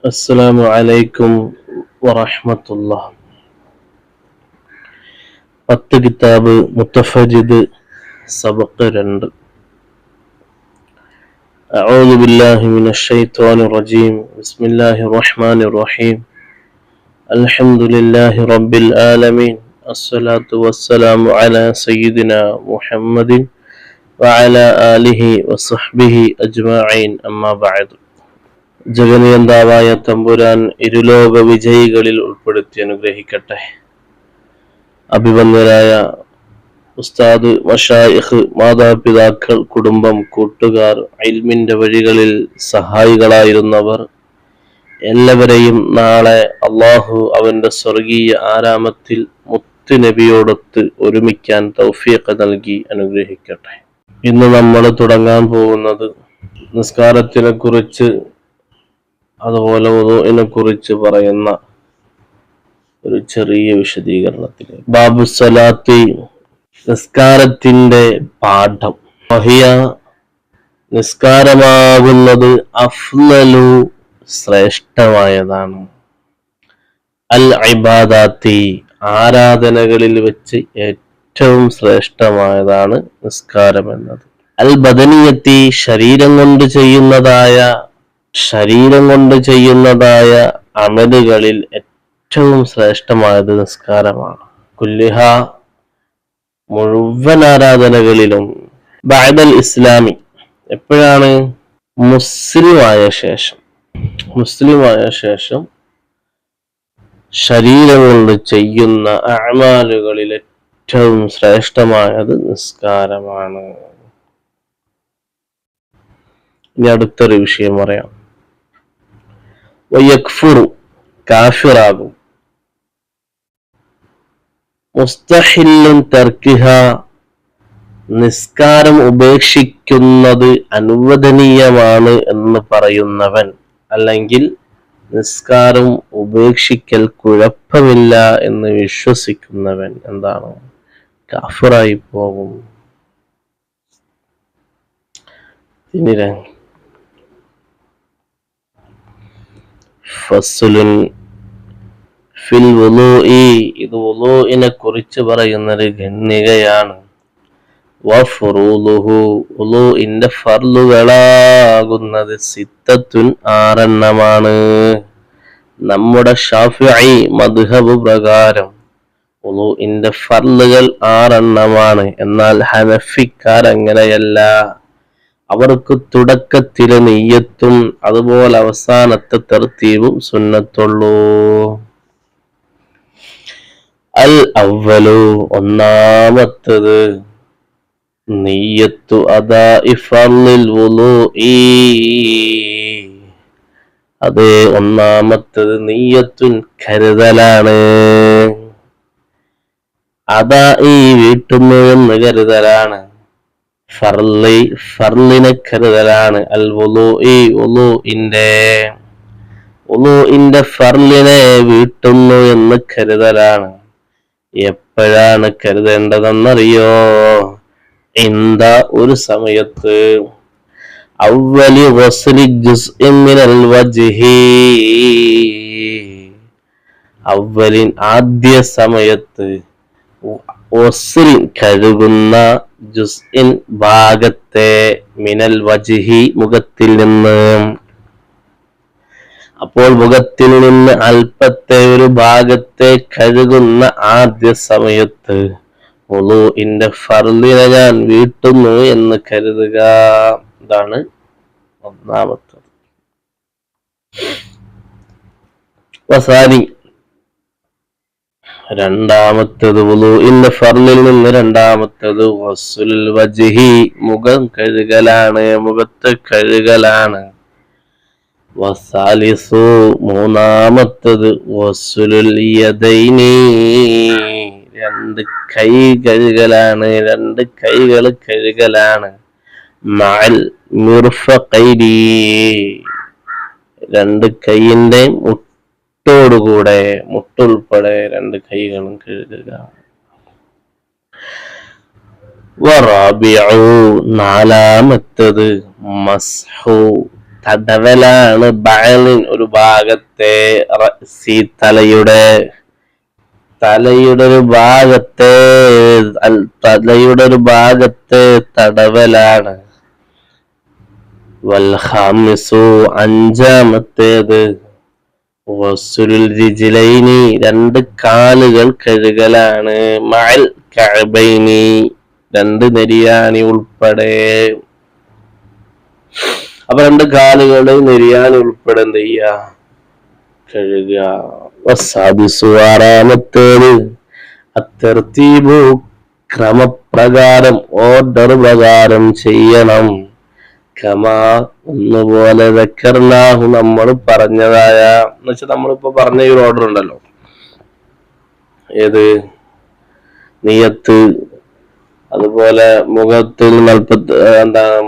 السلام عليكم ورحمة الله. 10 കിതാബ് മുത്തഫജിദ് സബഖ് 2. أعوذ بالله من الشيطان الرجيم. بسم الله الرحمن الرحيم. الحمد لله رب العالمين. الصلاة والسلام على سيدنا محمد وعلى آله وصحبه أجمعين. أما بعد. ജഗനിയന്താവായ തമ്പുരാൻ ഇരുലോക വിജയികളിൽ ഉൾപ്പെടുത്തി അനുഗ്രഹിക്കട്ടെ. അഭിവന്ദനായ ഉസ്താദ്, മശായിഖ്, മാതാപിതാക്കൾ, കുടുംബം, കൂട്ടുകാർ, ഇൽമിന്റെ വഴികളിൽ സഹായികളായിരുന്നവർ എല്ലാവരെയും നാളെ അള്ളാഹു അവന്റെ സ്വർഗീയ ആരാമത്തിൽ മുത്തുനബിയോടൊത്ത് ഒരുമിക്കാൻ തൗഫീഖ് നൽകി അനുഗ്രഹിക്കട്ടെ. ഇന്ന് നമ്മൾ തുടങ്ങാൻ പോകുന്നത് നിസ്കാരത്തിനെ കുറിച്ച്, അതുപോലെ വുദൂഇനെ കുറിച്ച് പറയുന്ന ഒരു ചെറിയ വിശദീകരണത്തിൽ. ബാബു സ്വലാത്തി, നിസ്കാരത്തിന്റെ പാഠം. വഹിയ, നിസ്കാരമാകുന്നത് അഫ്ളലു, ശ്രേഷ്ഠമായതാണ്. അൽ ഇബാദാത്തി, ആരാധനകളിൽ വെച്ച് ഏറ്റവും ശ്രേഷ്ഠമായതാണ് നിസ്കാരം എന്നത്. അൽ ബദനിയത്തി, ശരീരം കൊണ്ട് ചെയ്യുന്നതായ അമലുകളിൽ ഏറ്റവും ശ്രേഷ്ഠമായത് നിസ്കാരമാണ്. കുല്ലിഹ, മുഴുവൻ ആരാധനകളിലും. ബഅദൽ ഇസ്ലാമി, എപ്പോഴാണ്? മുസ്ലിമായ ശേഷം ശരീരം കൊണ്ട് ചെയ്യുന്ന അഅമാലുകളിൽ ഏറ്റവും ശ്രേഷ്ഠമായത് നിസ്കാരമാണ്. ഇനി അടുത്തൊരു വിഷയം പറയാം. വയക്ഫുറു, കാഫിറാകും. മുസ്തഹില്ലുൻ തർക്കിഹ, നിസ്കാരം ഉപേക്ഷിക്കുന്നത് അനുവദനീയമാണ് എന്ന് പറയുന്നവൻ, അല്ലെങ്കിൽ നിസ്കാരം ഉപേക്ഷിക്കൽ കുഴപ്പമില്ല എന്ന് വിശ്വസിക്കുന്നവൻ എന്താണ്? കാഫിറായി പോകും. പിന്നീട് ഫസ്ലുൻ ഫിൽ വുളൂഇ, ഇത് വുളൂഇനെ കുറിച്ച് പറയുന്നൊരു ഖണ്ഡികയാണ്. വഫുറൂലുഹു, വുളൂഇന്റെ ഫർളുകളാകുന്നത് സിത്തത്തുൻ, 6 നമ്മുടെ ശാഫിഈ മദ്ഹബ് പ്രകാരം വുളൂഇന്റെ ഫർളുകൾ 6 എന്നാൽ ഹനഫിക്കാർ അങ്ങനെയല്ല. അവർക്ക് തുടക്കത്തിലെ നിയ്യത്തും അതുപോലെ അവസാനത്തെ തർത്തീബും സുന്നത്തുള്ളൂ. അൽ അവ്വലു, ഒന്നാമത്തത്, നിയ്യത്തു അദാഇ ഫർളിൽ വുളൂഇ, അതേ ഒന്നാമത്തത് നിയ്യത്തുൻ, കരുതലാണ്. അദാഇ, വീട്ടുന്നു എന്ന് കരുതലാണ്. ഫർളിനെ കരുതലാണ്. അൽ വുളൂഇ, വുളൂഇന്റെ ഫർളിനെ വീട്ടുന്നു എന്ന് കരുതലാണ്. എപ്പോഴാണ് കരുതേണ്ടതെന്നറിയോ? ഇന്ദ, ഒരു സമയത്ത്. അവ്വലി ഗസ്ലി ജുസ്ഇൻ മിനൽ വജ്ഹി, അവ്വലിൻ, ആദ്യ സമയത്ത്. വസ്ലിൻ, കഴുകുന്ന. ജുസ്ഇൻ, ഭാഗത്തെ. മിനൽ വജ്ഹി, മുഖത്തിൽ നിന്ന്. അപ്പോൾ മുഖത്തിൽ നിന്ന് അല്പത്തെ, ഒരു ഭാഗത്തെ കഴുകുന്ന ആദ്യ സമയത്ത് വുളൂഇന്റെ ഫർളിനെ ഞാൻ വീട്ടുന്നു എന്ന് കരുതുക. ഇതാണ് ഒന്നാമത്തത്. വസാനി, രണ്ടാമത്തത്, വുളൂഇന്റെ ഫർളിൽ നിന്ന് രണ്ടാമത്തത് ഗസ്ലുൽ വജ്ഹി, മുഖം കഴുകലാണ്, മുഖത്തെ കഴുകലാണ്. വസാലിസു, മൂന്നാമത്തത്, ഗസ്ലുൽ യദൈനി, 2 കൈ കഴുകലാണ്, 2 കൈകൾ കഴുകലാണ്. മഅൽ മിർഫഖൈനി, 2 കൈയിന്റെ മുട്ടോടുകൂടെ, മുട്ടുൾപ്പെടെ 2 കൈകളും കഴുകുക. വറാബിഉ, നാലാമത്തത്, മസ്ഹു, തടവലാണ് ബഅലിൻ ഒരു ഭാഗത്തെ റഅസി തലയുടെ ഒരു ഭാഗത്തെ തടവലാണ്. വൽ ഖാമിസു അഞ്ചാമത്തേത് ഗസ്ലുൽ റിജ്ലൈനി രണ്ട് കാലുകൾ കഴുകലാണ്. മഅൽ കഅബൈനി രണ്ട് നെരിയാണി ഉൾപ്പെടെ. അപ്പൊ രണ്ട് കാലുകള് നെരിയാണി ഉൾപ്പെടെ എന്ത് ചെയ്യാ? കഴുകുക. വസ്സാദിസു ആറാമത്തേത് അത്തർതീബു ക്രമപ്രകാരം ഓർഡർ പ്രകാരം ചെയ്യണം. കമാ ഒന്നുപോലെ ദക്കർനാഹു നമ്മൾ പറഞ്ഞതായ എന്ന് വെച്ചാൽ നമ്മളിപ്പോ പറഞ്ഞ ഈ ഓർഡർ ഉണ്ടല്ലോ, ഏത് നിയത്ത്, അതുപോലെ മുഖത്തിൽ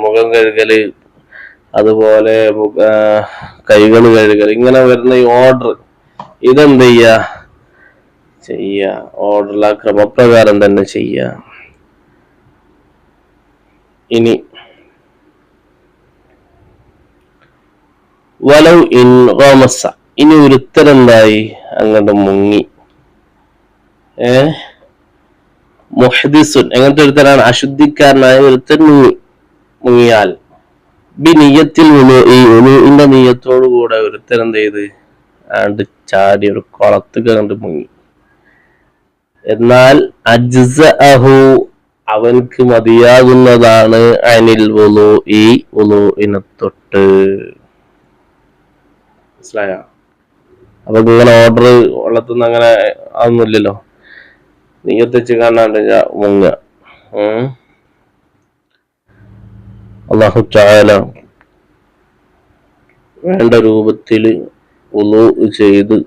മുഖം കഴുകല്, അതുപോലെ കൈകൾ കഴുകൽ, ഇങ്ങനെ വരുന്ന ഈ ഓർഡർ ഇതെന്ത് ചെയ്യ ഓർഡർ ആ ക്രമപ്രകാരം തന്നെ ചെയ്യ. ഇനി വലൗ ഇൻ ഗമസ, ഇനി ഒരുത്തരെന്തായി അങ്ങോട്ട് മുങ്ങി. മുഹ്ദിസുൻ എങ്ങനത്തെ ഒരുത്തരാണ്? അശുദ്ധിക്കാരനായ ഒരുത്തൻ മുങ്ങിയാൽ ബിനിയത്തിൽ ഉലൂഇന്റെ നിയത്തോടു കൂടെ ഒരുത്തൻ എന്ത് ചെയ്ത് ആണ്ട് ചാടി ഒരു കുളത്ത് കണ്ട് മുങ്ങി. എന്നാൽ അജ്സഅഹു അവൻക്ക് മതിയാകുന്നതാണ് അനിൽ വുളൂഇനെ തൊട്ട്. മനസ്സിലായ? അപ്പൊ ഇങ്ങനെ ഓർഡർ വെള്ളത്തുനിന്ന് അങ്ങനെ അതൊന്നുമില്ലല്ലോ, നിയത്ത് വെച്ച് കാണാണ്ട് മുങ്ങ. അല്ലാഹു തആല വേണ്ട രൂപത്തിൽ വുളൂ ചെയ്ത്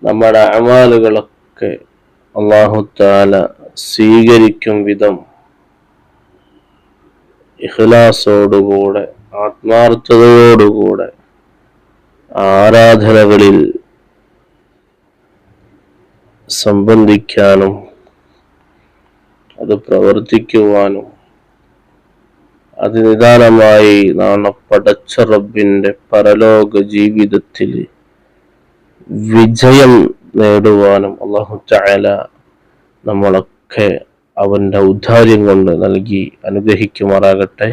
നമ്മുടെ അമാലുകളൊക്കെ അല്ലാഹു തആല സ്വീകരിക്കും വിധം ഇഖ്ലാസോടുകൂടെ ആത്മാർത്ഥതയോടുകൂടെ ആരാധനകളിൽ സംബന്ധിക്കാനും അത് പ്രവർത്തിക്കുവാനും അത് നിദാനമായി നാളെ പടച്ച റബ്ബിന്റെ പരലോക ജീവിതത്തിൽ വിജയം നേടുവാനും അല്ലാഹു തആല നമ്മളൊക്കെ അവന്റെ ഔദാര്യം കൊണ്ട് നൽകി അനുഗ്രഹിക്കുമാറാകട്ടെ.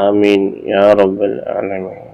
ആമീൻ യാ റബ്ബൽ ആലമീൻ.